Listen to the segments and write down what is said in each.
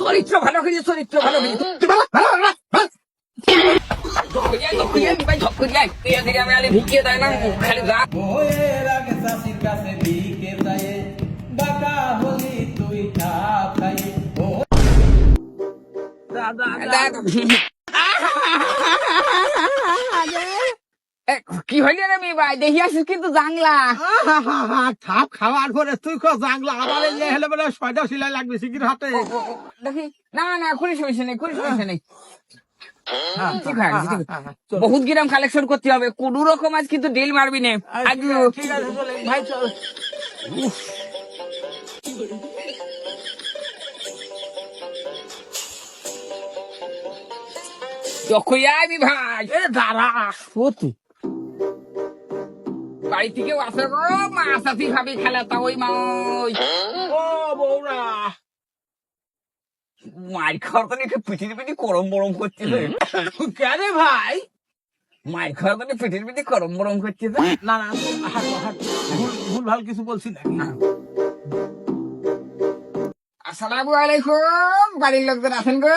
চরিত্র ভালো করি, চরিত্র ভালো করি। গ্রামে আলে ভিক্ষে দেয় না, খালি রাত। বউয়ের আগে চাষির কাছে ভিক্ষে চায়ে, বাঁকা হলি তুই ঠাপ খাইয়ে। কি হইলে রে মেয়ে ভাই, দেখি আসিস কিন্তু জাংলা। ঠাপ খাওয়ার পরে তুই জাংলা আবার হেলে বলে 6টা সিলাই লাগবে সিকির হাতে। দেখি না না, খুলি সমস্যা নেই, খুলি সমস্যা নেই। ঠিক আছে, বহুত গ্রাম কালেকশন করতে হবে, কোন রকম আজ কিন্তু ডিল মারবি না। আজ ঠিক আছে চলে ভাই, চল। যখন আবি ভাই, এ দাঁড়া, সত্যি বাড়ি থেকে আসে গো, মাছ আসি ভাবি খেলা তা ওই মা ওই ও বৌরা, মার খাওয়ার তো একটু পিঠির পিঠি গরম গরম করছে। কেন ভাই? মার খাওয়ার তো পিঠির পিঠি গরম গরম করছে। না না, হাঁটো হাঁটো, ভুল ভাল কিছু বলছি না। আসসালামু আলাইকুম, বাড়ির লোকজন আছেন গো?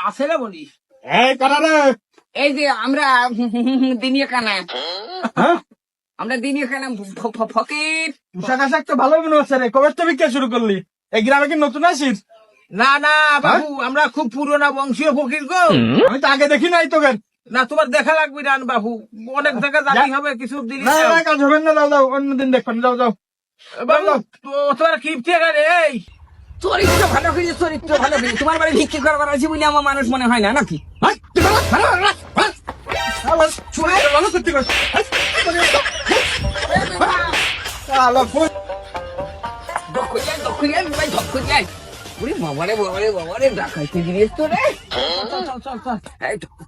আছে রে বলি। এই কারা রে? এই যে আমরা দিনিয়া কানা, আমরা দিনিয়া কানা ফকির। পোশাক আশাক তো ভালো মনে হচ্ছে রে। কবে তো বিক্রি শুরু করলি? এই গ্রামে কি নতুন আসিস? না না বাবু, আমরা খুব পুরোনো বংশীয় ফকির গো। আমি তো আগে দেখি নাই তোকে। না, তোমার দেখা লাগবে না বাবু, অনেক জায়গা জানি হবে কিছু দিন। কাজ হবে না, যাও যাও, অন্যদিন দেখবেন, যাও যাও বাবু। তোমার কি রে? এই চরিত্র ভালো করি, চরিত্র ভালো করি। তোমার বাড়ি ভিক্ষে করবার আছে বলে আমার মানুষ মনে হয় না নাকি?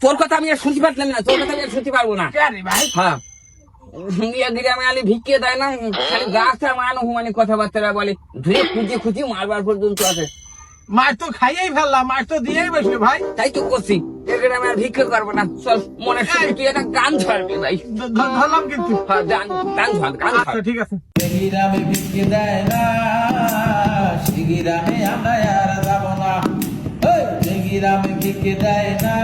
তোর কথা আমি আর শুনতে পারলাম না, তোর কথা আমি আর শুনতে পারবো না। ভাই, হ্যাঁ, গ্রামে আলি ভিক্ষে দেয় না, খালি গাছটা মান হুমানি কথাবার্তা বলে, ধুয়ে খুঁজি খুঁজি মারবার পর্যন্ত আছে। মাছ তো খাইয়েই ফেললাম, মাছ তো দিয়েই বসবে ভাই। তাই তো করছি, এ গ্রামে আর ভিক্ষে করবো না। চল, মনে শুনে তুই একটা গান ছাড়বি ভাই। ধরলাম কিন্তু। হ্যাঁ, গান ছাড়, গান ছাড়। আচ্ছা ঠিক আছে। এই গ্রামে ভিক্ষে দেয় না, সে গ্রামে আমরা আর যাব না। এই গ্রামে ভিক্ষে দেয় না,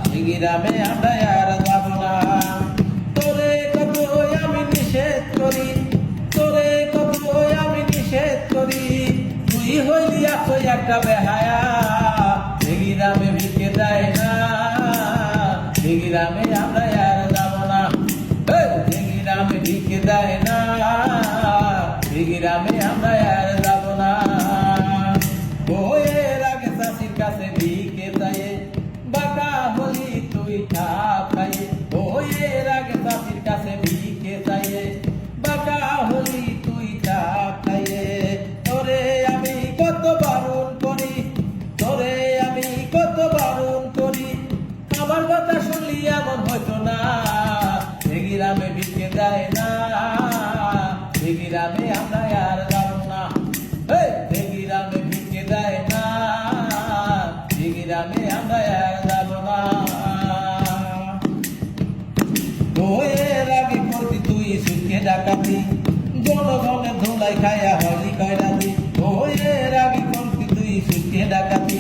সে গ্রামে আমরা আর যাব না। তোরে কত আমি নিষেধ করি, তোরে কত আমি নিষেধ করি, তুই হইলি এত একটা বেহায়া। এই গ্রামে ভিক্ষে দেয় না, এই গ্রামে আমরা আর যাব না। এই গ্রামে ভিক্ষে দেয় না, এই গ্রামে আমরা আর যাব না। বউয়ের আগে চাষির কাছে ভিক্ষে চায়ে, বাঁকা হলি তুই ঠাপ খাইয়ে। বউয়ের আগে চাষির কাছে ভিক্ষে চাইয়ে, বাঁকা হলি তুই ঠাপ খাইয়ে। তোরে আমি কত বারণ করি, তোরে আমি কত বারণ করি, আমার কথা শুনলি এমন হইতো না। এই গ্রামে ভিক্ষে দেয় না, এই গ্রামে আমরা আর যাব না। এই গ্রামে ভিক্ষে দেয় না, এই গ্রামে আমরা আর যাব না। বউয়ের আগে করবি তুই সুখে ডাকাতি, জনগণের ধুলাই খায়া হলি কয়রাতি। বউয়ের আগে করবি তুই সুখে ডাকাতি,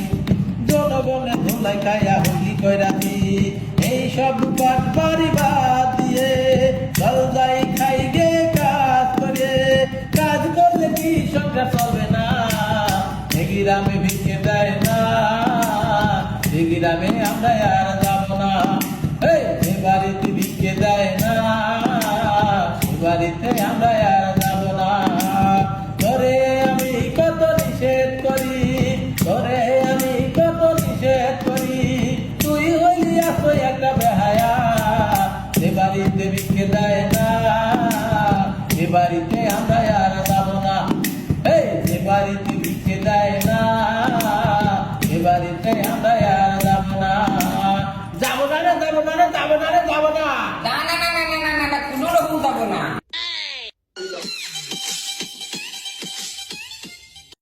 জনগণের ধুলাই খায়া হলি কয়রাতি। এই সব পাট বাড়ি বাদ দিয়ে চল যাই খাই গে কাজ করে, কাজ করলে কি সংসার চলবে না। এই গ্রামে ভিক্ষে দেয় না, এই গ্রামে আমরা আর যাব না। এই বাড়িতে ভিক্ষে দেয় না, সে বাড়িতে আমরা আর যাব না। তোরে আমি কত নিষেধ করি, তোরে আমি কত নিষেধ করি, তুই হইলি এত একটা বেহায়া। সে বাড়িতে ভিক্ষে দেয় না, সে বাড়িতে আমরা আর যাব না। এই যে বাড়িতে ভিক্ষে দেয় না, সে বাড়িতে আমরা আর যাব না। যাবো না রে, যাবো না রে, যাবো না রে, যাবো না। না না না না না না না, কোনো রকম যাবো না।